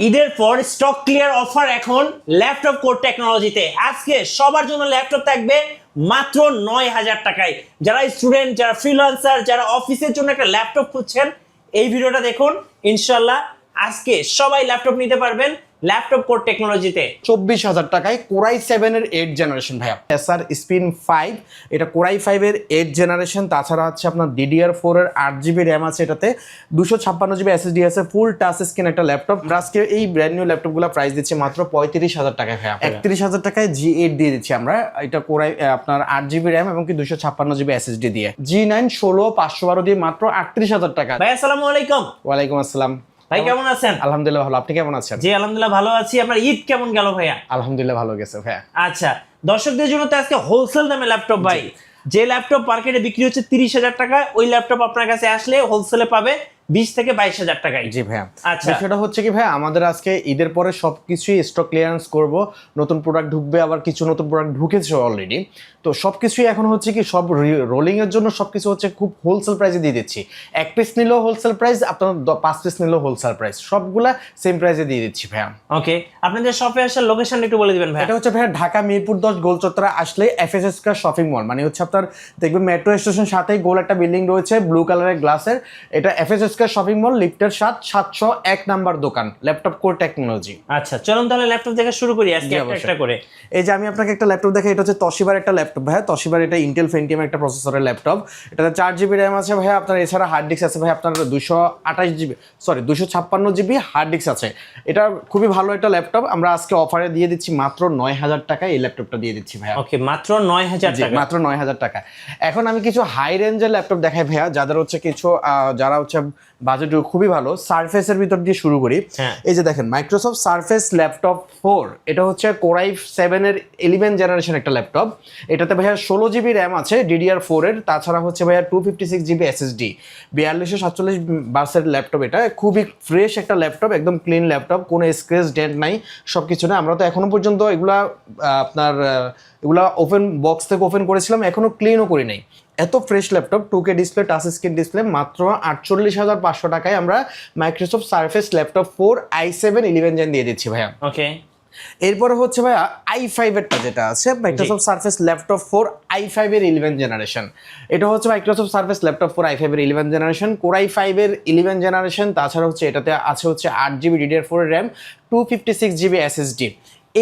ঈদের পর stock clear offer এখন ল্যাপটপ কোর টেকনোলজিতে। আজকে সবার জন্য ল্যাপটপ থাকবে মাত্র 9,000 টাকায়। যারা স্টুডেন্ট, যারা ফ্রিল্যান্সার, যারা অফিসের জন্য একটা ল্যাপটপ খুঁজছেন, এই ভিডিওটা দেখুন। ইনশাল্লাহ আজকে সবাই ল্যাপটপ নিতে পারবেন ল্যাপটপ কোর টেকনোলজিতে 24,000 টাকায় কোরাই 7 এর 8 জেনারেশন ভাইয়া। এসআর স্পিন 5, এটা কোরাই 5 এর 8 জেনারেশন। তাছাড়া হচ্ছে আপনার DDR4 এর 8GB র্যাম আছে, এটাতে 256GB SSD আছে, ফুল টাচ স্ক্রিন একটা ল্যাপটপ। আজকে এই ব্র্যান্ড নিউ ল্যাপটপগুলো প্রাইস দিচ্ছে মাত্র 35,000 টাকায় ভাইয়া। 31,000 টাকায় G8 দিয়ে দিচ্ছি আমরা। এটা কোরাই আপনার 8GB র্যাম এবং কি 256GB SSD দিয়ে। G9 16 512 দিয়ে মাত্র 38,000 টাকা। ভাই আসসালামু আলাইকুম। ওয়ালাইকুম আসসালাম ভাই কেমন আছেন? আলহামদুলিল্লাহ ভালো, আপনি কেমন আছেন? জি আলহামদুলিল্লাহ ভালো আছি। আপনার ঈদ কেমন গেল ভাইয়া? আলহামদুলিল্লাহ ভালো গেছে ভাইয়া। আচ্ছা, দর্শকদের জন্য তো আজকে হোলসেল দামে ল্যাপটপ ভাই। যে ল্যাপটপ মার্কেটে বিক্রি হচ্ছে 30,000 টাকা, ওই ল্যাপটপ আপনার কাছে আসলে হোলসেলে পাবে 20 থেকে 22,000 টাকায়। জি ভাইয়া। আচ্ছা, সেটা হচ্ছে কি ভাইয়া, আমাদের আজকে ঈদের পরে সবকিছুই স্টক ক্লিয়ারেন্স করব। নতুন প্রোডাক্ট ঢুকবে, আবার কিছু নতুন প্রোডাক্ট ঢুকেছে অলরেডি। তো সবকিছুই এখন হচ্ছে কি সব রোলিং এর জন্য সবকিছু হচ্ছে খুব হোলসেল প্রাইসে দিয়ে দিচ্ছি। 1 পিস নিলেও হোলসেল প্রাইস, আপনার 5 পিস নিলেও হোলসেল প্রাইস, সবগুলা সেম প্রাইসে দিয়ে দিচ্ছি ভাইয়া। ওকে, আপনাদের শপে আসার লোকেশন একটু বলে দিবেন ভাই। এটা হচ্ছে ভাইয়া ঢাকা মিরপুর 10 গোলচত্বরা আসলে FSS কার শপিং মল, মানে হচ্ছে আপনার দেখবেন মেট্রো স্টেশন সাথেই গোল একটা বিল্ডিং রয়েছে ব্লু কালারের গ্লাসের। এটা FSS কার শপিং মল, লিফটের 701 নাম্বার দোকান, ল্যাপটপ কোর টেকনোলজি। আচ্ছা চলুন তাহলে ল্যাপটপ দেখে শুরু করি আজকে একটা করে। এই যে আমি আপনাকে একটা ল্যাপটপ দেখাই, এটা হচ্ছে তোশিবার একটা ল্যাপটপ ভাইয়া। তোশিবার এটা ইন্টেল পেন্টিয়াম একটা প্রসেসরের ল্যাপটপ। এটাতে 4GB র্যাম আছে ভাইয়া আপনার। এছাড়া হার্ড ডিস্ক আছে ভাই আপনার 256GB হার্ড ডিস্ক আছে। এটা খুবই ভালো একটা ল্যাপটপ। আমরা আজকে অফারে দিয়ে দিচ্ছি মাত্র 9,000 টাকায় এই ল্যাপটপটা দিয়ে দিচ্ছি ভাইয়া। ওকে, মাত্র 9,000 টাকা। মাত্র 9,000 টাকা। এখন আমি কিছু হাই রেঞ্জের ল্যাপটপ দেখাই ভাইয়া, যাদের হচ্ছে কিছু যারা হচ্ছে বাজেট খুবই ভালো। সারফেসের ভিতর দিয়ে শুরু করি। এই যে দেখেন মাইক্রোসফট সারফেস ল্যাপটপ 4, এটা হচ্ছে কোরাই 7 এর 11 জেনারেশন একটা ল্যাপটপ। এটাতে ভাইয়া 16GB র্যাম আছে DDR4 এর। তাছাড়া হচ্ছে ভাইয়া 256GB SSD, 4247 বাসের ল্যাপটপ। এটা খুবই ফ্রেশ একটা ল্যাপটপ, একদম ক্লিন ল্যাপটপ, কোনো স্ক্র্যাচ ডেন্ট নাই, সব কিছু না। আমরা তো এখনো পর্যন্ত এগুলা ওপেন বক্স থেকে ওপেন করেছিলাম, এখনো ক্লিনও করি নাই। এত fresh laptop, 2K display, touch screen display, মাত্র 48,500 টাকায় আমরা Microsoft surface laptop 4 i7 11 gen দিয়ে দিচ্ছি ভাইয়া। ওকে, এরপরে হচ্ছে ভাইয়া i5 এরটা যেটা আছে মাইক্রোসফট সারফেস ল্যাপটপ 4 i5 এর 11 জেনারেশন। এটা হচ্ছে মাইক্রোসফট সারফেস ল্যাপটপ 4 i5 এর 11 জেনারেশন, কোরাই 5 এর 11 জেনারেশন। তাছাড়া হচ্ছে এটাতে আছে হচ্ছে 8GB DDR4 এর র্যাম, 256GB SSD।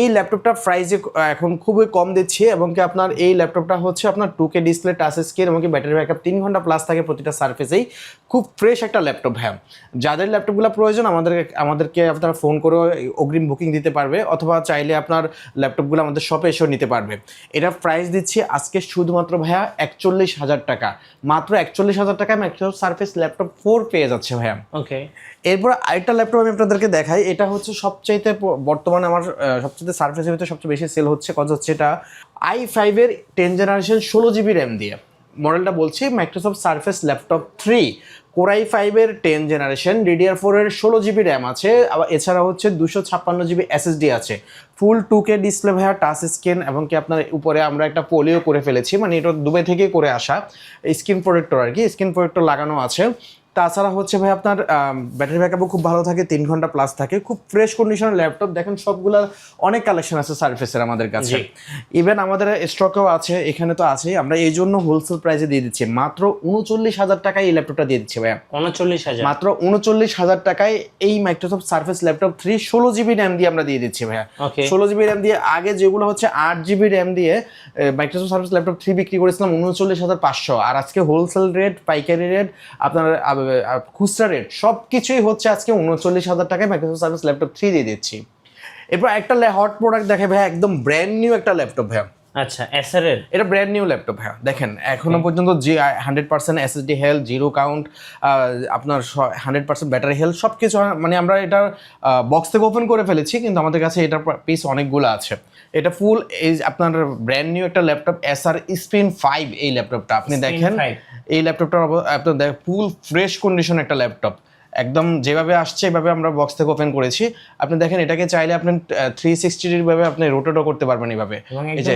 এই ল্যাপটপটা প্রাইসে এখন খুবই কম দিচ্ছি, এবং কি আপনার এই ল্যাপটপটা হচ্ছে আপনার 2K ডিসপ্লে, টাচ স্ক্রিন এবং কি ব্যাটারি ব্যাকআপ 3 ঘন্টা প্লাস থাকে প্রতিটা সারফেসেই। খুব ফ্রেশ একটা ল্যাপটপ হ্যাঁ। যাদের ল্যাপটপগুলো প্রয়োজন আমাদেরকে আপনারা ফোন করে অগ্রিম বুকিং দিতে পারবে, অথবা চাইলে আপনার ল্যাপটপগুলো আমাদের শপে এসেও নিতে পারবে। এটা প্রাইস দিচ্ছি আজকে শুধুমাত্র ভাইয়া 41,000 টাকা। মাত্র 41,000 টাকায় মাইক্রোসফট সারফেস ল্যাপটপ 4 পেয়ে যাচ্ছে ভাইয়া। ওকে, এরপর আরেকটা ল্যাপটপ আমি আপনাদেরকে দেখাই। এটা হচ্ছে সবচাইতে বর্তমানে আমার সবচেয়ে সারফেসের ভিতরে সবচেয়ে বেশি সেল হচ্ছে। কত হচ্ছে এটা i5 এর 10 জেনারেশন 16GB র্যাম দিয়ে। মডেলটা বলছি মাইক্রোসফট সারফেস ল্যাপটপ 3, কোরাই 5 এর 10 জেনারেশন, DDR4 এর 16GB র্যাম আছে। আবার এছাড়া হচ্ছে 256GB SSD আছে, ফুল 2K ডিসপ্লে ভাইয়া, টাচ স্ক্রিন এবং কি আপনার উপরে আমরা একটা পোলিও করে ফেলেছি, মানে এটা দুবাই থেকে করে আসা স্ক্রিন প্রোটেক্টর আর কি, স্ক্রিন প্রোটেক্টর লাগানো আছে। তাছাড়া হচ্ছে ভাই আপনার ব্যাটারি ব্যাকআপও খুব ভালো থাকে, 3 ঘন্টা প্লাস থাকে। খুব ফ্রেশ কন্ডিশনের ল্যাপটপ। দেখেন সবগুলা অনেক কালেকশন আছে সারফেসের আমাদের কাছে, ইভেন আমাদের স্টকেও আছে, এখানে তো আছেই। আমরা এই জন্য হোলসেল প্রাইসে দিয়ে দিচ্ছি মাত্র 39,000 টাকায় এই ল্যাপটপটা দিয়ে দিচ্ছি ভাইয়া। 39,000, মাত্র 39,000 টাকায় এই Microsoft surface laptop 3 16GB RAM দিয়ে আমরা দিয়ে দিচ্ছি ভাইয়া। 16GB র্যাম দিয়ে। আগে যেগুলো হচ্ছে 8GB র্যাম দিয়ে মাইক্রোসফট সারফেস ল্যাপটপ 3 বিক্রি করেছিলাম 39,500, আর আজকে হোলসেল রেট, পাইকারি রেট, আপনার খুচরা রেট সব কিছুই হচ্ছে আজকে 39,000 টাকায় মাইক্রোসফট সার্ভিস ল্যাপটপ 3 দিয়ে দিচ্ছি। এরপর একটা হট প্রোডাক্ট দেখে ভাইয়া, একদম ব্র্যান্ড নিউ একটা ল্যাপটপ ভাইয়া। আচ্ছা, এসার এর এটা ব্র্যান্ড নিউ ল্যাপটপ ভাইয়া। দেখেন এখনো পর্যন্ত যে 100% SSD হেলথ, জিরো কাউন্ট, আপনার 100% ব্যাটারি হেলথ, সব কিছু, মানে আমরা এটা বক্স থেকে ওপেন করে ফেলেছি, কিন্তু আমাদের কাছে এটার পিস অনেকগুলো আছে। এটা ফুল এই আপনার ব্র্যান্ড নিউ একটা ল্যাপটপ, এসআর স্পিন 5 এই ল্যাপটপটা। আপনি দেখেন এই ল্যাপটপটার আপনার ফুল ফ্রেশ কন্ডিশন একটা ল্যাপটপ, একদম যেভাবে আসছে এভাবে আমরা বক্স থেকে ওপেন করেছি। আপনি দেখেন এটাকে চাইলে আপনি 360 ভাবে আপনি রোটেটও করতে পারবেন, এইভাবে এই যে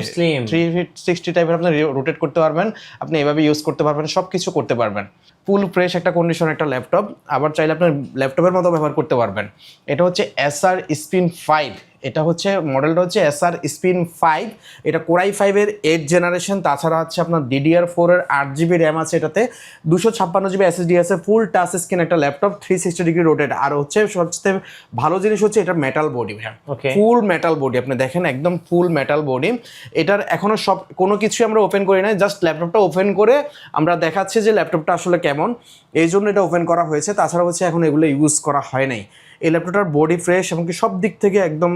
360 টাইপের আপনি রোটেট করতে পারবেন, আপনি এভাবে ইউজ করতে পারবেন, সব কিছু করতে পারবেন। ফুল ফ্রেশ একটা কন্ডিশন একটা ল্যাপটপ, আবার চাইলে আপনার ল্যাপটপের মতো ব্যবহার করতে পারবেন। এটা হচ্ছে এসআর স্পিন 5, এটা হচ্ছে মডেলটা হচ্ছে এসআর স্পিন 5, এটা কোরাই 5-এর 8 জেনারেশন। তাছাড়া হচ্ছে আপনার DDR4-এর 8GB র্যাম আছে এটাতে, 256GB SSD আছে, ফুল টাচ স্ক্রিন একটা ল্যাপটপ, 360 ডিগ্রি রোটেট। আর হচ্ছে সবচেয়ে ভালো জিনিস হচ্ছে এটা মেটাল বডি ভাই, ফুল মেটাল বডি, আপনি দেখেন একদম ফুল মেটাল বডি। এটার এখনো সব কোনো কিছু আমরা ওপেন করি না, জাস্ট ল্যাপটপটা ওপেন করে আমরা দেখাচ্ছি যে ল্যাপটপটা আসলে কেমন, এই জন্য এটা ওপেন করা হয়েছে। তাছাড়া হচ্ছে এখন এগুলো ইউজ করা হয় নাই। এই ল্যাপটপটার বডি ফ্রেশ এমনকি সব দিক থেকে একদম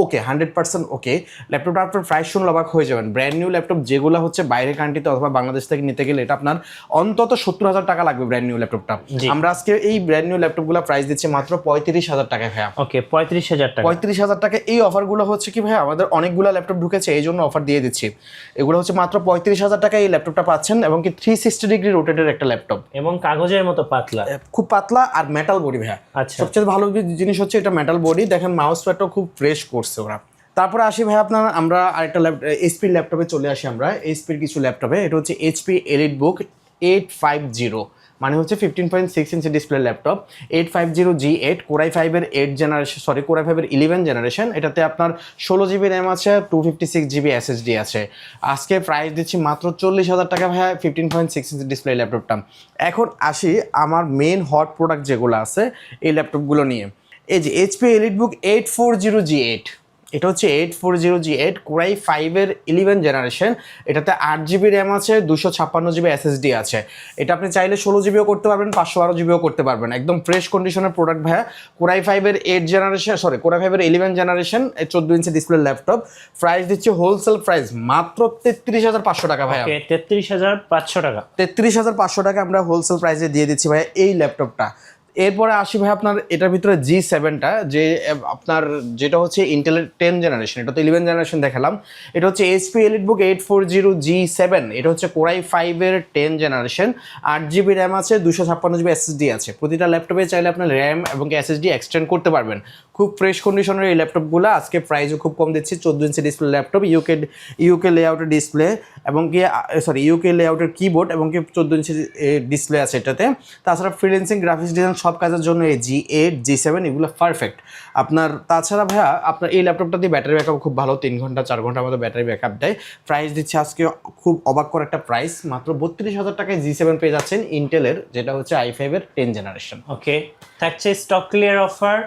ওকে, 100% ওকে। ল্যাপটপটা আপনার প্রাইস শুনলে অবাক হয়ে যাবেন। ব্র্যান্ড নিউ ল্যাপটপ যেগুলো হচ্ছে বাইরের কান্ট্রিতে অথবা বাংলাদেশ থেকে নিতে গেলে এটা আপনার অন্তত 70,000 টাকা লাগবে ব্র্যান্ড নিউ ল্যাপটপটা। আমরা আজকে এই ব্র্যান্ড নিউ ল্যাপটপগুলো প্রাইস দিচ্ছি মাত্র 35,000 টাকা ভাইয়া। ওকে, 35,000 টাকা। 35,000 টাকা। এই অফারগুলো হচ্ছে কি ভাইয়া, আমাদের অনেকগুলো ল্যাপটপ ঢুকেছে এই জন্য অফার দিয়ে দিচ্ছি। এগুলো হচ্ছে মাত্র 35,000 টাকায় এই ল্যাপটপটা পাচ্ছেন, এবং কি 360 ডিগ্রি রোটেটের একটা ল্যাপটপ, এবং কাগজের মতো পাতলা, খুব পাতলা আর মেটাল বডি ভাইয়া। আচ্ছা, সবচেয়ে ভালো জিনিস হচ্ছে এটা মেটাল বডি, দেখেন মাউস প্যাডটাও খুব ফ্রেশ করছে ওরা। তারপরে আসি ভাই আপনার, আমরা আরেকটা এইচপির ল্যাপটপে চলে আসি। আমরা এইচপির কিছু ল্যাপটপে, এটা হচ্ছে HP EliteBook 850, মানে হচ্ছে 15.6 inch display laptop, 850G8, core i 5-এর 8 জেনারেশন, সরি কোরাই 5-এর 11 জেনারেশন। এটাতে আপনার 16GB র্যাম আছে, 256GB SSD আছে। আজকে প্রাইস দিচ্ছি মাত্র 40,000 টাকা ভাইয়া 15.6 ইঞ্চি ডিসপ্লে ল্যাপটপটা। এখন আসি আমার মেন হট প্রোডাক্ট যেগুলো আছে এই ল্যাপটপগুলো নিয়ে। এই যে HP EliteBook 840G8, এটা হচ্ছে 840G8 কোরাই 5-এর 11 জেনারেশন। এটাতে 8GB র্যাম আছে, 256GB SSD আছে। এটা আপনি চাইলে 16GBও করতে পারবেন, 512GBও করতে পারবেন। একদম ফ্রেশ কন্ডিশনের প্রোডাক্ট ভাইয়া। কোরাই 5-এর 8 জেনারেশন, সরি কোরাই 5-এর 11 generation, 14 inch display laptop. Price দিচ্ছে হোলসেল প্রাইস মাত্র 33,500 টাকা ভাইয়া। 33,500 টাকা, 33,500 টাকা আমরা হোলসেল প্রাইসে দিয়ে দিচ্ছি ভাইয়া এই ল্যাপটপটা। এরপরে আসি ভাই আপনার এটার ভিতরে G7টা, যে আপনার যেটা হচ্ছে ইন্টেলের 10 জেনারেশন, এটা তো 11 জেনারেশন দেখালাম। এটা হচ্ছে HP EliteBook 840G7, এটা হচ্ছে কোরাই 5-এর 10 জেনারেশন, 8GB র্যাম আছে, 256GB SSD আছে। প্রতিটা ল্যাপটপে চাইলে আপনার র্যাম এবং SSD এক্সটেন্ড করতে পারবেন। খুব ফ্রেশ কন্ডিশনের এই ল্যাপটপগুলো আজকে প্রাইসও খুব কম দিচ্ছি। 14 inch display laptop, UK লেআউটের display, এবং কি ইউকে লেআউটের কিবোর্ড, এবং কি 14 ইঞ্চি ডিসপ্লে আছে এটাতে। তাছাড়া ফ্রিল্যান্সিং, গ্রাফিক্স ডিজাইন সব কাজের জন্য এই G8 G7 এগুলো পারফেক্ট আপনার। তাছাড়া ভাইয়া আপনার এই ল্যাপটপটা দিয়ে ব্যাটারি ব্যাকআপ খুব ভালো, 3 ঘন্টা 4 ঘন্টার মতো ব্যাটারি ব্যাকআপ দেয়। প্রাইস দিচ্ছে আজকে খুব অবাক করা একটা প্রাইস, মাত্র 32,000 টাকায় G7 পেয়ে যাচ্ছেন ইন্টেলের, যেটা হচ্ছে i5-এর 10 জেনারেশন। ওকে, থাকছে stock clear offer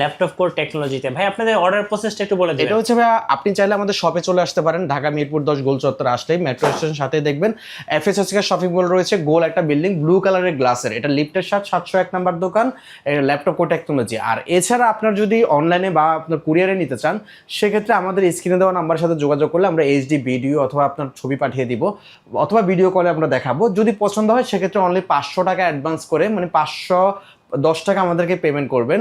laptop core টেকনোলজিতে। ভাই আপনাদের অর্ডার প্রসেসটা একটু বলে দিন। এটা হচ্ছে ভাই আপনি চাইলে আমাদের শপে চলে আসতে পারেন, ঢাকা মিরপুর 10 গোল চত্বর আসলেই মেট্রো স্টেশন সাথে দেখবেন FSHK শপিং মল রয়েছে, গোল একটা বিল্ডিং, ব্লু কালারের গ্লাসের, এটা লিফটের 701 নাম্বার দোকান, ল্যাপটপ কোর টেকনোলজি। আর এছাড়া আপনার যদি অনলাইনে বা আপনার কুরিয়ারে নিতে চান, সেক্ষেত্রে আমাদের স্ক্রিনে দেওয়া নাম্বারের সাথে যোগাযোগ করলে আমরা HD ভিডিও অথবা আপনার ছবি পাঠিয়ে দিব, অথবা ভিডিও কলে আমরা দেখাবো। যদি পছন্দ হয় সেক্ষেত্রে অনলি 500 টাকা অ্যাডভান্স করে, মানে 510 টাকা আমাদেরকে পেমেন্ট করবেন,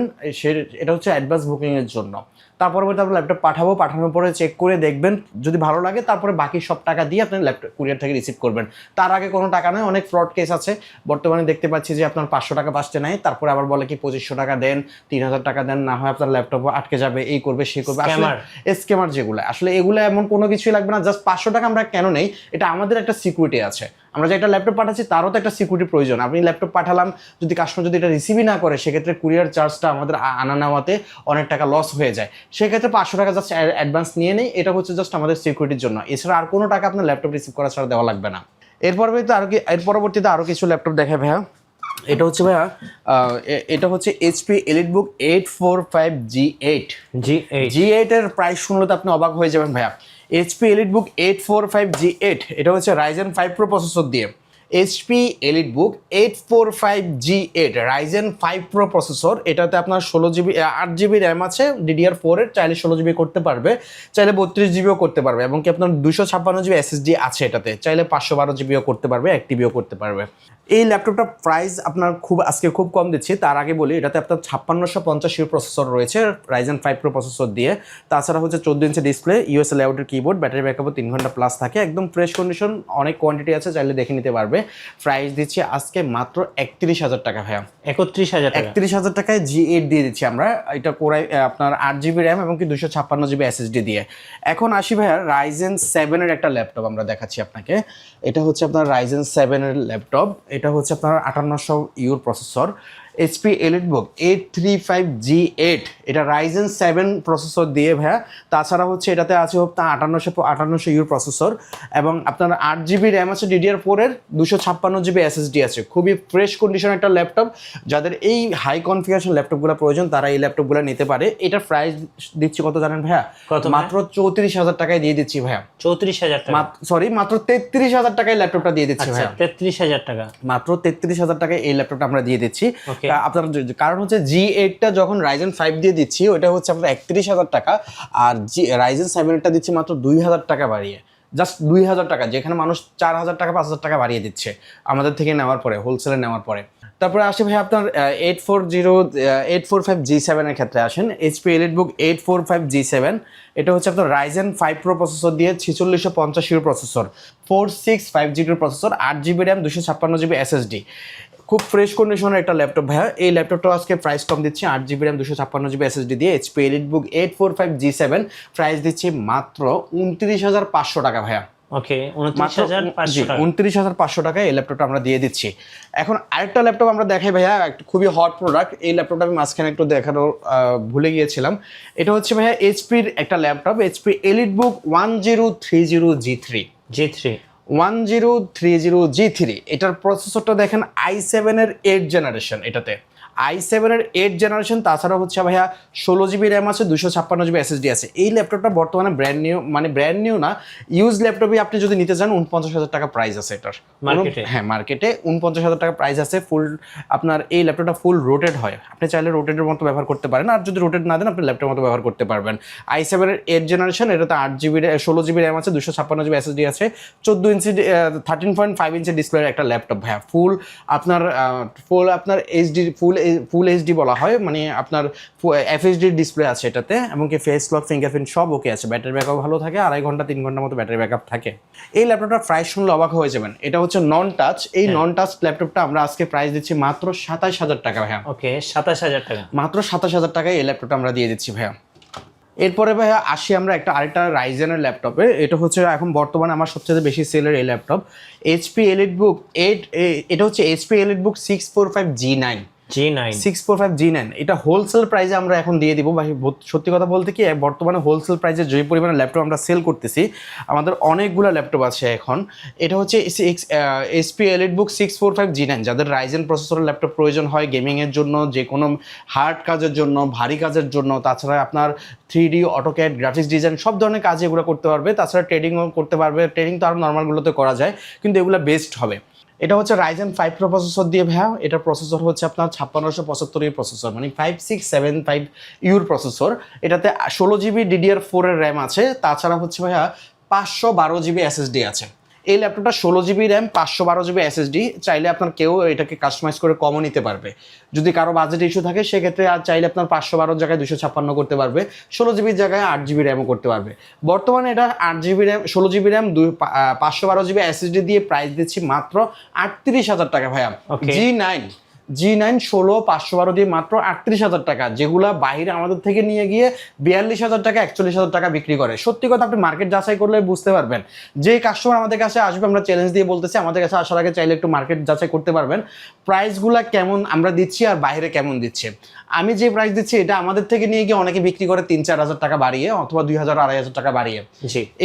এটা হচ্ছে অ্যাডভান্স বুকিংয়ের জন্য। তারপরে আমরা ল্যাপটপ পাঠাবো, পাঠানোর পরে চেক করে দেখবেন, যদি ভালো লাগে তারপরে বাকি সব টাকা দিয়ে আপনি ল্যাপটপ কুরিয়ার থেকে রিসিভ করবেন। তার আগে কোনো টাকা নয়। অনেক ফ্রড কেস আছে বর্তমানে দেখতে পাচ্ছি যে আপনার 500 টাকা পাচ্ছে নাই, তারপরে আবার বলে কি 2500 টাকা দেন, 3000 টাকা দেন, না হয় আপনার ল্যাপটপ আটকে যাবে, এই করবে সেই করবে। স্ক্যামার যেগুলো, আসলে এগুলো এমন কোনো কিছুই লাগবে না। জাস্ট 500 টাকা আমরা কেন নেই, এটা আমাদের একটা সিকিউরিটি আছে। আমরা যে একটা ল্যাপটপ পাঠাচ্ছি তারও তো একটা সিকিউরিটি প্রয়োজন। আপনি ল্যাপটপ পাঠালাম, যদি কাস্টমার যদি এটা রিসিভই না করে, সেক্ষেত্রে কুরিয়ার চার্জটা আমাদের আনা নেওয়াতে অনেক টাকা লস হয়ে যায়। সেক্ষেত্রে 500 টাকা জাস্ট অ্যাডভান্স নিয়ে নেই, এটা হচ্ছে জাস্ট আমাদের সিকিউরিটির জন্য। এছাড়া আর কোনো টাকা আপনার ল্যাপটপ রিসিভ করা ছাড়া দেওয়া লাগবে না। এর পরবর্তীতে আরও কিছু ল্যাপটপ দেখায় ভাইয়া। এটা হচ্ছে ভাইয়া এটা হচ্ছে HP EliteBook 845G8। G8 এর প্রাইস শুনলে তো আপনি অবাক হয়ে যাবেন ভাইয়া। HP EliteBook 845G8, এটা হচ্ছে Ryzen 5 Pro প্রসেসর দিয়ে। HP EliteBook 845G8 Ryzen 5 Pro processor, এটাতে আপনার 8GB র্যাম আছে, DDR4-এর, চাইলে 16GB করতে পারবে, চাইলে 32GBও করতে পারবে, এবং কি আপনার 256GB SSD আছে এটাতে, চাইলে 512GBও করতে পারবে, 1TBও করতে পারবে। এই ল্যাপটপটার প্রাইস আপনার আজকে খুব কম দিচ্ছি। তার আগে বলি, এটাতে আপনার 5650 প্রসেসর রয়েছে Ryzen 5 Pro প্রসেসর দিয়ে। তাছাড়া হচ্ছে 14 inch display, USA লেআউটের keyboard, battery ব্যাকআপও 3 ঘন্টা প্লাস থাকে, একদম ফ্রেশ কন্ডিশন, অনেক কোয়ান্টিটি আছে, চাইলে দেখে নিতে পারবে। হবে। প্রাইস দিচ্ছি আজকে মাত্র 31,000 টাকা ভাইয়া। 31,000 টাকা। 31,000 টাকায় G8 দিয়ে দিচ্ছি আমরা। এটা কোরাই আপনার 8GB র্যাম এবং কি 256GB SSD দিয়ে। এখন আসি ভাইয়া Ryzen 7 এর একটা ল্যাপটপ আমরা দেখাচ্ছি আপনাকে। এটা হচ্ছে আপনার Ryzen 7 এর ল্যাপটপ। এটা হচ্ছে আপনার 5800U processor, HP EliteBook 835G8, এটা Ryzen 7 প্রসেসর দিয়ে ভাইয়া। তাছাড়া হচ্ছে এটাতে আছে আপনার 5800U প্রসেসর এবং আপনার 8GB র্যাম আছে DDR4 এর, 256GB SSD আছে। খুবই ফ্রেশ কন্ডিশন একটা ল্যাপটপ। যাদের এই হাই কনফিগারেশন ল্যাপটপগুলো প্রয়োজন তারা এই ল্যাপটপগুলো নিতে পারে। এটার প্রাইস দিচ্ছি কত জানেন ভাইয়া? মাত্র 34,000 টাকায় দিয়ে দিচ্ছি ভাইয়া। 34,000 টাকা, সরি মাত্র 33,000 টাকায় ল্যাপটপটা দিয়ে দিচ্ছি ভাইয়া। 33,000 টাকা, মাত্র 33,000 টাকায় এই ল্যাপটপটা আমরা দিয়ে দিচ্ছি। আপনার কারণ হচ্ছে G8টা যখন Ryzen 5 দিয়ে দিচ্ছি ওটা হচ্ছে আপনার 31,000 টাকা, আর Ryzen 7টা দিচ্ছি মাত্র 2,000 টাকা বাড়িয়ে, জাস্ট 2,000 টাকা, যেখানে মানুষ 4,000 টাকা 5,000 টাকা বাড়িয়ে দিচ্ছে আমাদের থেকে নেওয়ার পরে, হোলসেলে নেওয়ার পরে। তারপরে আসে ভাই আপনার 845G7 এর ক্ষেত্রে আসেন। HP EliteBook 845G7, এটা হচ্ছে আপনার Ryzen 5 Pro প্রসেসর দিয়ে 4650U processor, 465G2 processor, 8GB RAM, 256GB SSD। খুব ফ্রেশ কন্ডিশনের একটা ল্যাপটপ ভাইয়া। এই ল্যাপটপটা আজকে প্রাইস কম দিচ্ছি, 8GB র্যাম, 256GB SSD দিয়ে HP EliteBook 845G7, প্রাইস দিচ্ছি মাত্র 29,500 টাকা ভাইয়া। ওকে, 29,500 টাকা। 29,500 টাকায় এই ল্যাপটপটা আমরা দিয়ে দিচ্ছি। এখন আরেকটা ল্যাপটপ আমরা দেখাই ভাইয়া, একটা খুবই হট প্রোডাক্ট। এই ল্যাপটপটা আমি মাঝখানে একটু দেখানো ভুলে গিয়েছিলাম। এটা হচ্ছে ভাইয়া HP-র একটা laptop, HP EliteBook 1030G3। 1030G3, এটার প্রসেসরটা দেখেন i7 এর 8 জেনারেশন, এটাতে i7 এর 8 জেনারেশন। তাছাড়া হচ্ছে ভাইয়া 16GB র্যাম আছে, 256GB SSD আছে। এই ল্যাপটপটা বর্তমানে ব্র্যান্ড নিউ, মানে ব্র্যান্ড নিউ না, ইউজ ল্যাপটপই আপনি যদি নিতে চান 49,000 টাকা প্রাইস আছে এটার মার্কেটে। হ্যাঁ, মার্কেটে 49,000 টাকা প্রাইস আছে। ফুল আপনার এই ল্যাপটপটা ফুল রোটেড হয়, আপনি চাইলে রোটেডের মতো ব্যবহার করতে পারেন, আর যদি রোটেড না দেন আপনি ল্যাপটপের মতো ব্যবহার করতে পারবেন। i7 এর 8 জেনারেশন, এটাতে 16GB র্যাম আছে, 256GB SSD আছে, 14 ইঞ্চি 13.5 ইঞ্চি ডিসপ্লের একটা ল্যাপটপ ভাইয়া। ফুল আপনার এইচডি, ফুল এইচডি বলা হয়, মানে আপনার FHD ডিসপ্লে আছে এটাতে, এমনকি ফেস লক, ফিঙ্গারপ্রিন্ট সব ওকে আছে। ব্যাটারি ব্যাকআপ ভালো থাকে, 2.5 ঘন্টা 3 ঘন্টার মতো ব্যাটারি ব্যাকআপ থাকে। এই ল্যাপটপটার প্রাইস শুনলে অবাক হয়ে যাবেন। এটা হচ্ছে নন টাচ। এই নন টাচ ল্যাপটপটা আমরা আজকে প্রাইস দিচ্ছি মাত্র 27,000 টাকা ভাইয়া। ওকে, 27,000 টাকা, মাত্র 27,000 টাকায় এই ল্যাপটপটা আমরা দিয়ে দিচ্ছি ভাইয়া। এরপরে ভাইয়া আসি আমরা আরেকটা রাইজেনের ল্যাপটপে। এটা হচ্ছে এখন বর্তমানে আমার সবচেয়ে বেশি সেলের এই ল্যাপটপ, HP EliteBook 8। এটা হচ্ছে HP EliteBook 645G9। 645G9, এটা হোলসেল প্রাইসে আমরা এখন দিয়ে দিব ভাই। সত্যি কথা বলতে কি, বর্তমানে হোলসেল প্রাইসে যে পরিমাণে ল্যাপটপ আমরা সেল করতেছি, আমাদের অনেকগুলো ল্যাপটপ আছে এখন। এটা হচ্ছে HP EliteBook 645G9, যাদের রাইজেন প্রসেসরের ল্যাপটপ প্রয়োজন হয় গেমিংয়ের জন্য, যে কোনো হার্ড কাজের জন্য, ভারী কাজের জন্য, তাছাড়া আপনার 3D, অটোক্যাড, গ্রাফিক্স ডিজাইন সব ধরনের কাজ এগুলো করতে পারবে। তাছাড়া ট্রেডিংও করতে পারবে। ট্রেডিং তো আরও নর্মালগুলোতে করা যায়, কিন্তু এগুলো বেস্ট হবে। এটা হচ্ছে Ryzen 5 Pro প্রসেসর দিয়ে ভাইয়া। এটার প্রসেসর হচ্ছে আপনার 5675 প্রসেসর, মানে 5675U প্রসেসর। এটাতে 16GB DDR4 এর র্যাম আছে। তাছাড়া হচ্ছে ভাইয়া 512GB SSD আছে। এই ল্যাপটপটা 16GB র্যাম, 512GB SSD। চাইলে আপনার কেউ এটাকে কাস্টমাইজ করে কমও নিতে পারবে। যদি কারো বাজেট ইস্যু থাকে সেক্ষেত্রে আর চাইলে আপনার 512 জায়গায় 256 করতে পারবে, 16GB জায়গায় 8GB র্যামও করতে পারবে। বর্তমানে এটা 8GB RAM, 16GB RAM, 512GB SSD দিয়ে প্রাইস দিচ্ছি মাত্র 38,000 টাকা ভাইয়া। G9 16 512 দিয়ে মাত্র 38,000 টাকা, যেগুলা বাইরে আমাদের থেকে নিয়ে গিয়ে 42,000 টাকা 41,000 টাকা বিক্রি করে। সত্যি কথা, আপনি মার্কেট যাচাই করলে বুঝতে পারবেন। যে কাস্টমার আমাদের কাছে আসবে, আমরা চ্যালেঞ্জ দিয়ে বলতেছি, আমাদের কাছে আসার আগে চাইলে একটু মার্কেট যাচাই করতে পারবেন প্রাইসগুলা কেমন আমরা দিচ্ছি আর বাইরে কেমন দিচ্ছে। আমি যে প্রাইস দিচ্ছি এটা আমাদের থেকে নিয়ে গিয়ে অনেকে বিক্রি করে 3-4 হাজার টাকা বাড়িয়ে, অথবা 2,000-2,500 টাকা বাড়িয়ে।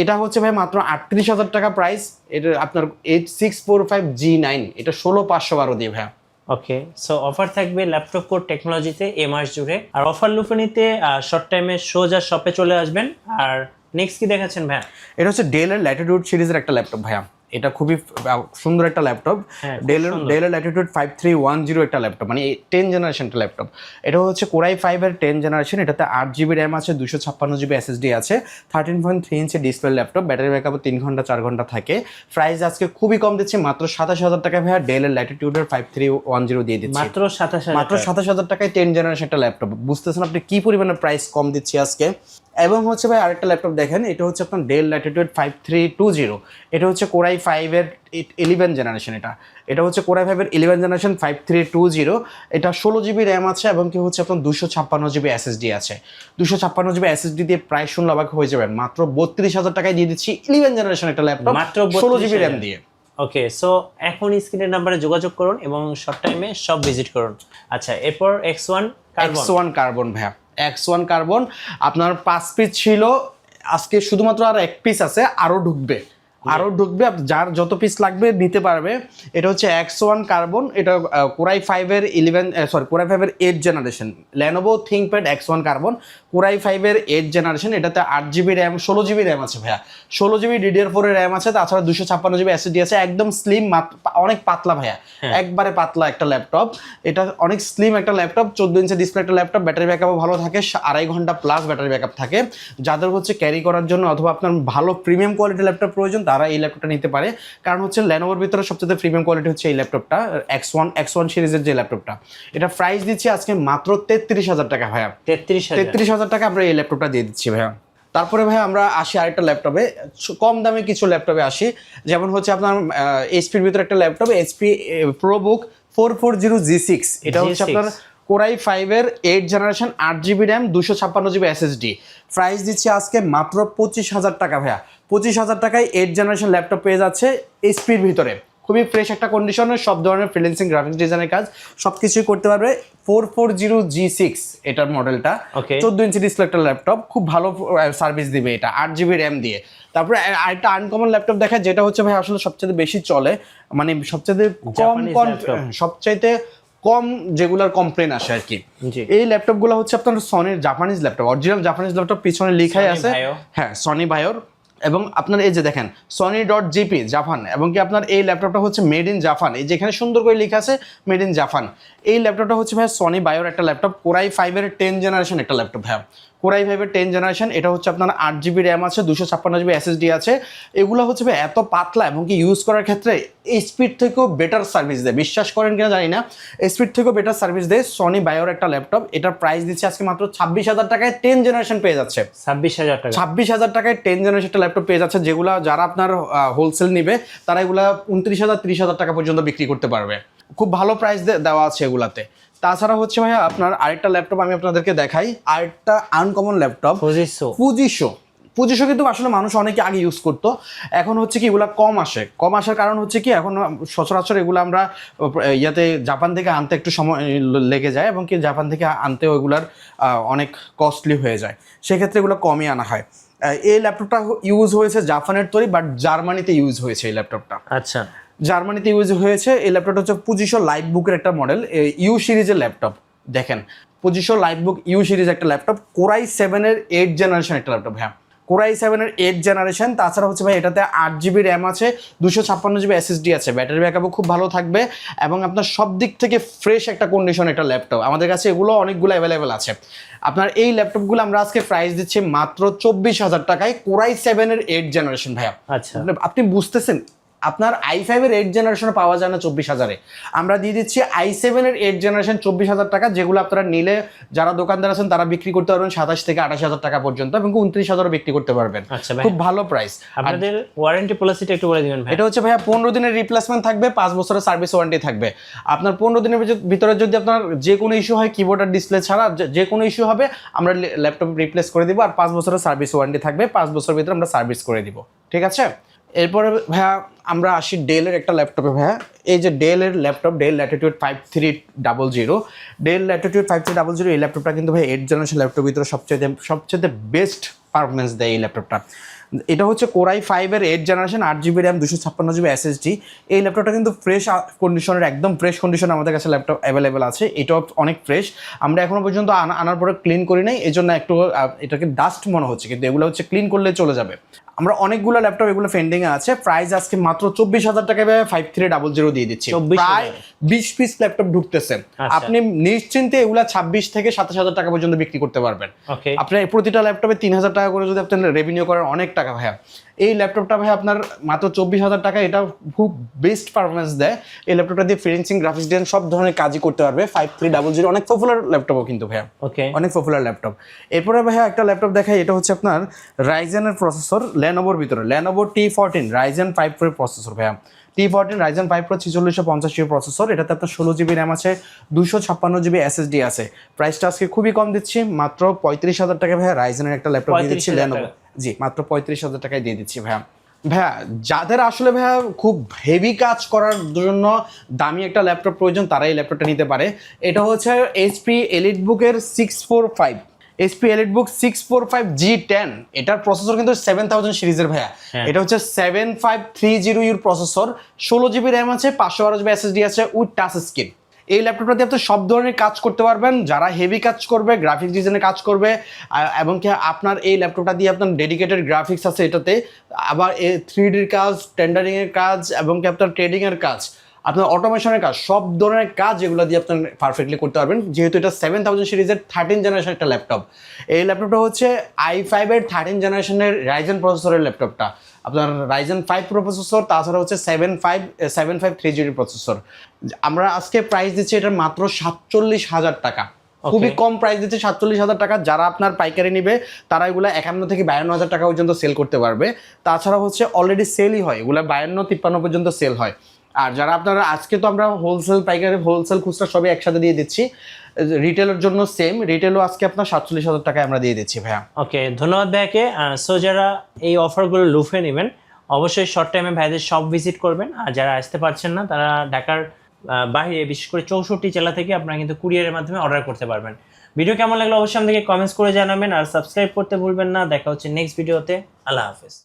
এটা হচ্ছে ভাই মাত্র 38,000 টাকা প্রাইস। এটা আপনার 645G9, এটা 16 512 দিয়ে ভাইয়া। ওকে, সো অফার থাকবে ল্যাপটপ কোর টেকনোলজিতে এ মাস জুড়ে। আর অফার লুফে নিতে শর্ট টাইমে সোজা শপে চলে আসবেন। আর নেক্সট কি দেখাচ্ছেন ভাইয়া? এটা হচ্ছে ডেলের ল্যাটিটিউড সিরিজের একটা ল্যাপটপ ভাইয়া। এটা খুবই সুন্দর একটা ল্যাপটপ, ডেলের ল্যাটিটিউড 5310 একটা ল্যাপটপ, মানে 10 জেনারেশনটা ল্যাপটপ। এটা হচ্ছে কোরাই 5 এর 10 জেনারেশন। এটাতে 8GB র্যাম আছে, 256GB SSD আছে, 13.3 ইঞ্চি ডিসপ্লে ল্যাপটপ। ব্যাটারি ব্যাকআপ 3 ঘন্টা 4 ঘন্টা থাকে। প্রাইস আজকে খুবই কম দিচ্ছি, মাত্র 27,000 টাকা ভাইয়া। ডেলের ল্যাটিটিউডের 5310 দিয়ে দিচ্ছি মাত্র 27,000 টাকায় 10 জেনারেশন একটা ল্যাপটপ। বুঝতেছেন আপনি কি পরিমাণে প্রাইস কম দিচ্ছি আজকে। এবং হচ্ছে ভাই আরেকটা ল্যাপটপ দেখেন, এটা হচ্ছে আপনার ডেল ল্যাটিটিউড 5320। এটা হচ্ছে কোরাই 5-এর 11 জেনারেশন। এটা হচ্ছে কোরাই 5-এর 11 জেনারেশন 5320। এটা 16 জিবি র্যাম আছে এবং কি হচ্ছে আপনার 256 জিবি এসএসডি আছে। 256 জিবি এসএসডি দিয়ে প্রায় শুনলে অবাক হয়ে যাবেন, মাত্র 32,000 টাকায় দিয়ে দিচ্ছি 11 জেনারেশন একটা ল্যাপটপ মাত্র 16 জিবি র্যাম দিয়ে। ওকে, সো এখন স্ক্রিনের নাম্বারে যোগাযোগ করুন এবং শর্ট টাইমে সব ভিজিট করুন। আচ্ছা, এরপর X1 কার্বন ভাইয়া, X1 কার্বন আপনার 5 পিস ছিল, আজকে শুধুমাত্র আর 1 পিস আছে, আরো ঢুকবে। যার যত পিস লাগবে নিতে পারবে। এটা হচ্ছে X1 কার্বন, এটা কোরাই 5-এর 8 generation Lenovo ThinkPad X1 carbon, core i 5-এর 8 জেনারেশন। এটাতে 8 জিবি র্যাম, 16 জিবি র্যাম আছে ভাইয়া, 16 জিবি DDR4 এর র্যাম আছে, তাছাড়া 256 জিবি এসএসডি আছে। একদম স্লিম, অনেক পাতলা ভাইয়া, একবারে পাতলা একটা ল্যাপটপ। এটা অনেক স্লিম একটা ল্যাপটপ, 14 ইঞ্চি ডিসপ্লে একটা ল্যাপটপ। ব্যাটারি ব্যাকআপও ভালো থাকে, 2.5 ঘন্টা প্লাস ব্যাটারি ব্যাকআপ থাকে। যাদের হচ্ছে ক্যারি করার জন্য অথবা আপনার ভালো প্রিমিয়াম কোয়ালিটির ল্যাপটপ প্রয়োজন, তারা এই ল্যাপটপটা নিতে পারে। কারণ হচ্ছে লেনোভোর ভিতরে সবচেয়ে প্রিমিয়াম কোয়ালিটি হচ্ছে এই ল্যাপটপটা, X1 সিরিজের যে ল্যাপটপটা। এটা প্রাইস দিচ্ছি আজকে মাত্র 33,000 টাকা ভাইয়া। 33,000 টাকা আমরা এই ল্যাপটপটা দিয়ে দিচ্ছি ভাইয়া। তারপরে ভাই আমরা আসি আরেকটা ল্যাপটপে, কম দামে কিছু ল্যাপটপে আসি। যেমন হচ্ছে আপনার এইচপির ভিতরে একটা ল্যাপটপ এইচপি প্রোবুক 440G6। এটা হচ্ছে আপনার কোরাই 5-এর 8 generation 8 GB RAM 256 GB SSD. Price দিচ্ছি আজকে মাত্র 25,000 টাকা ভাইয়া। 25,000 টাকায় 8 জেনারেশন ল্যাপটপ পেয়ে যাচ্ছে এইচপির ভিতরে, খুবই ফ্রেশ একটা কন্ডিশনে, সব ধরনের ফ্রিল্যান্সিং গ্রাফিক্স ডিজাইনের কাজ সব কিছুই করতে পারবে। 440G6 এটার মডেলটা, 14 ইঞ্চি ডিসপ্লে একটা ল্যাপটপ, খুব ভালো সার্ভিস দিবে এটা 8 জিবি র্যাম দিয়ে। তারপরে আরেকটা আনকমন ল্যাপটপ দেখা, যেটা হচ্ছে ভাই আসলে সবচেয়ে বেশি চলে, মানে সবচাইতে কম যেগুলোর কমপ্লেন আসে আর কি। এই ল্যাপটপগুলো হচ্ছে আপনার সনির Japanese laptop, original Japanese laptop, পিছনে লেখাই আছে হ্যাঁ সনি ভাইওর। এবং আপনার এই যে দেখেন sony.jp জাপান, এবং কি আপনার এই ল্যাপটপটা হচ্ছে মেড ইন জাপান, এই যেখানে সুন্দর করে লেখা আছে মেড ইন জাপান। এই ল্যাপটপটা হচ্ছে ভাই সনি বায়োর একটা ল্যাপটপ, কোরাই 5-এর 10 জেনারেশন একটা ল্যাপটপ ভাই, কোরাই 5-এর 10 জেনারেশন। এটা হচ্ছে আপনার 8 জিবি র্যাম আছে, 256 জিবি এসএসডি আছে। এগুলো হচ্ছে ভাই এত পাতলা এবং কি ইউজ করার ক্ষেত্রে স্পিড থেকেও বেটার সার্ভিস দেয়, বিশ্বাস করেন কিনা জানি না, স্পিড থেকেও বেটার সার্ভিস দেয় সনি বায়োর একটা ল্যাপটপ। এটার প্রাইস দিচ্ছে আজকে মাত্র 26,000 টাকায় 10 জেনারেশন পেয়ে যাচ্ছে। 26,000 টাকায় 10 জেনারেশন একটা ল্যাপটপ পেয়ে যাচ্ছে, যেগুলো যারা আপনার হোলসেল নিবে তারা এগুলা 29,000 30,000 টাকা পর্যন্ত বিক্রি করতে পারবে। খুব ভালো প্রাইস দেওয়া আছে এগুলাতে। তাছাড়া হচ্ছে ভাইয়া আপনার আরেকটা ল্যাপটপ আমি আপনাদেরকে দেখাই, আরেকটা আনকমন ল্যাপটপ পুজিশো কিন্তু আসলে মানুষ অনেকে আগে ইউজ করতো, এখন হচ্ছে কি এগুলা কম আসার কারণ হচ্ছে কি এখন সচরাচর এগুলো আমরা জাপান থেকে আনতে একটু সময় লেগে যায়, এবং কি জাপান থেকে আনতে ওইগুলার অনেক কস্টলি হয়ে যায়, সেক্ষেত্রে এগুলো কমই আনা হয়। এই ল্যাপটপটা ইউজ হয়েছে জাপানের তৈরি, বাট জার্মানিতে ইউজ হয়েছে এই ল্যাপটপটা। আচ্ছা, জার্মানিতে ইউজ হয়েছে। এই ল্যাপটপটা হচ্ছে পুজিশো লাইভ বুকের একটা মডেল, ইউ সিরিজের ল্যাপটপ। দেখেন পুজিশো লাইভ বুক ইউ সিরিজ একটা ল্যাপটপ, কোরাই 7-এর 8 জেনারেশন একটা ল্যাপটপ। হ্যাঁ কোরাই 7-এর 8 জেনারেশন। তাছাড়া হচ্ছে ভাই এটাতে 8 জিবি র্যাম আছে, 256 জিবি এসএসডি আছে, ব্যাটারি ব্যাকআপও খুব ভালো থাকবে, এবং আপনার সব দিক থেকে ফ্রেশ একটা কন্ডিশন একটা ল্যাপটপ। আমাদের কাছে এগুলো অনেকগুলো অ্যাভেলেবেল আছে। আপনার এই ল্যাপটপগুলো আমরা আজকে প্রাইস দিচ্ছি মাত্র 24,000 টাকায়, কোরাই 7-এর 8 জেনারেশন ভাইয়া। আচ্ছা, আপনি বুঝতেছেন আপনার i5-এর 8 জেনারেশনে পাওয়া যায় না 24,000-এ, আমরা দিয়ে দিচ্ছি i7-এর 8 জেনারেশন 24,000 টাকা, যেগুলো আপনারা নিলে যারা দোকানদার আছেন তারা বিক্রি করতে পারবেন 27 থেকে 28,000 টাকা পর্যন্ত, এবং 29,000-ও বিক্রি করতে পারবেন। খুব ভালো প্রাইস। আপনাদের ওয়ারেন্টি পলিসিটা একটু বলে দিবেন ভাই। এটা হচ্ছে ভাইয়া 15 দিনের রিপ্লেসমেন্ট থাকবে, 5 বছরের সার্ভিস ওয়ারেন্টি থাকবে। আপনার 15 দিনের ভিতরে যদি আপনার যে কোনো ইস্যু হয়, কিবোর্ড আর ডিসপ্লে ছাড়া যে কোনো ইস্যু হবে, আমরা ল্যাপটপ রিপ্লেস করে দিব, আর 5 বছরের সার্ভিস ওয়ারেন্টি থাকবে, 5 বছরের ভিতরে আমরা সার্ভিস করে দিব। ঠিক আছে, এরপরে ভাইয়া আমরা আসি ডেলের একটা ল্যাপটপে ভাইয়া। এই যে ডেলের laptop, Dell Latitude 5300, Dell Latitude 5300, এই ল্যাপটপটা কিন্তু ভাই 8 জেনারেশন ল্যাপটপের ভিতরে সবচেয়ে বেস্ট পারফরমেন্স দেয় এই ল্যাপটপটা। এটা হচ্ছে কোরাই 5-এর 8 generation 8 GB RAM 256 GB SSD. এই ল্যাপটপটা কিন্তু ফ্রেশ কন্ডিশনের, একদম ফ্রেশ কন্ডিশনে আমাদের কাছে ল্যাপটপ অ্যাভেলেবেল আছে। এটাও অনেক ফ্রেশ, আমরা এখনো পর্যন্ত আনার পরে ক্লিন করি নাই, এই জন্য একটু এটাকে ডাস্ট মনে হচ্ছে, কিন্তু এগুলো হচ্ছে ক্লিন করলে চলে যাবে। আমরা অনেকগুলো ল্যাপটপ এগুলো ফেন্ডিংয়ে আছে। প্রাইস আজকে মাত্র 24,000 টাকায় 5300 দিয়ে দিচ্ছি। প্রায় 20 পিস ল্যাপটপ ঢুকতেছে, আপনি নিশ্চিন্তে এগুলা 26 থেকে 27,000 টাকা পর্যন্ত বিক্রি করতে পারবেন। আপনার প্রতিটা ল্যাপটপে 3,000 টাকা করে যদি আপনি রেভিনিউ করেন, অনেক টাকা ভাইয়া। এই ল্যাপটপটা ভাই আপনার মাত্র 24,000 টাকা, এটা খুব বেস্ট পারফরমেন্স দেয়। এই ল্যাপটপটা দিয়ে ফ্রিল্যান্সিং, গ্রাফিক্স ডিজাইন সব ধরনের কাজই করতে পারবে। 5300 অনেক পপুলার ল্যাপটপও কিন্তু ভাইয়া, ওকে অনেক পপুলার ল্যাপটপ। এরপরে ভাইয়া একটা ল্যাপটপ দেখাই, এটা হচ্ছে আপনার রাইজেনের প্রসেসর, ল্যানোভোর ভিতরে, Lenovo T14 Ryzen 5 pro processor ভাইয়া। T14 Ryzen 5 pro 4650 GB processor, এটাতে আপনার 16 জিবি র্যাম আছে, 256 জিবি এসএসডি আছে। প্রাইসটা আজকে খুবই কম দিচ্ছি, মাত্র 35,000 টাকা ভাইয়া রাইজেনের একটা ল্যাপটপ দিয়ে দিচ্ছি 35,000 ল্যানোভো। জি মাত্র 35,000 টাকায় দিয়ে দিচ্ছি ভাইয়া। ভাইয়া যাদের আসলে ভাইয়া খুব হেভি কাজ করার জন্য দামি একটা ল্যাপটপ প্রয়োজন, তারা এই ল্যাপটপটা নিতে পারে। এটা হচ্ছে এইচপি এলিটবুকের 645, এইচপি এলিটবুক 645 G10। এটার প্রসেসর কিন্তু 7000 সিরিজের ভাইয়া। এটা হচ্ছে 7530U প্রসেসর, 16 জিবি র্যাম আছে, 512 জিবি এসএসডি আছে উইথ টাচ স্ক্রিন। এই ল্যাপটপটা দিয়ে আপনি সব ধরনের কাজ করতে পারবেন, যারা হেভি কাজ করবে, গ্রাফিক্স ডিজাইনের কাজ করবে, এবং কি আপনার এই ল্যাপটপটা দিয়ে আপনার ডেডিকেটেড গ্রাফিক্স আছে এটাতে, আবার 3Dর কাজ, টেন্ডারিংয়ের কাজ, এবং কি আপনার ট্রেডিংয়ের কাজ, আপনার অটোমেশনের কাজ, সব ধরনের কাজ এগুলো দিয়ে আপনি পারফেক্টলি করতে পারবেন। যেহেতু এটা 7000 সিরিজের 13 জেনারেশন একটা ল্যাপটপ। এই ল্যাপটপটা হচ্ছে i5 এর 13 জেনারেশনের রাইজেন প্রসেসরের ল্যাপটপটা, আপনার রাইজেন 5 প্রো প্রসেসর, তাছাড়া হচ্ছে 7530 প্রসেসর। আমরা আজকে প্রাইস দিচ্ছি এটার মাত্র 47,000 টাকা, খুবই কম প্রাইস দিচ্ছে 47,000 টাকা। যারা আপনার পাইকারি নিবে তারা এগুলো 51 থেকে 52,000 টাকা পর্যন্ত সেল করতে পারবে। তাছাড়া হচ্ছে অলরেডি সেলই হয়, এগুলো 52-53 পর্যন্ত সেল হয়। আর যারা আপনারা, আজকে তো আমরা হোলসেল, পাইকারি, হোলসেল, খুচরা সবই একসাথে দিয়ে দিচ্ছি। রিটেলের জন্য সেম, রিটেলও আজকে আপনার 47,000 টাকায় আমরা দিয়ে দিচ্ছি ভাইয়া। ওকে, ধন্যবাদ ভাইয়াকে। সো যারা এই অফারগুলো লুফে নেবেন অবশ্যই শর্ট টাইমে ভাইদের শপ ভিজিট করবেন। আর যারা আসতে পারছেন না তারা ঢাকার বাইরে, বিশেষ করে 64 জেলা থেকে আপনারা কিন্তু কুরিয়ারের মাধ্যমে অর্ডার করতে পারবেন। ভিডিও কেমন লাগলো অবশ্যই আমাদেরকে কমেন্টস করে জানাবেন, আর সাবস্ক্রাইব করতে ভুলবেন না। দেখা হচ্ছে নেক্সট ভিডিওতে। আল্লাহ হাফেজ।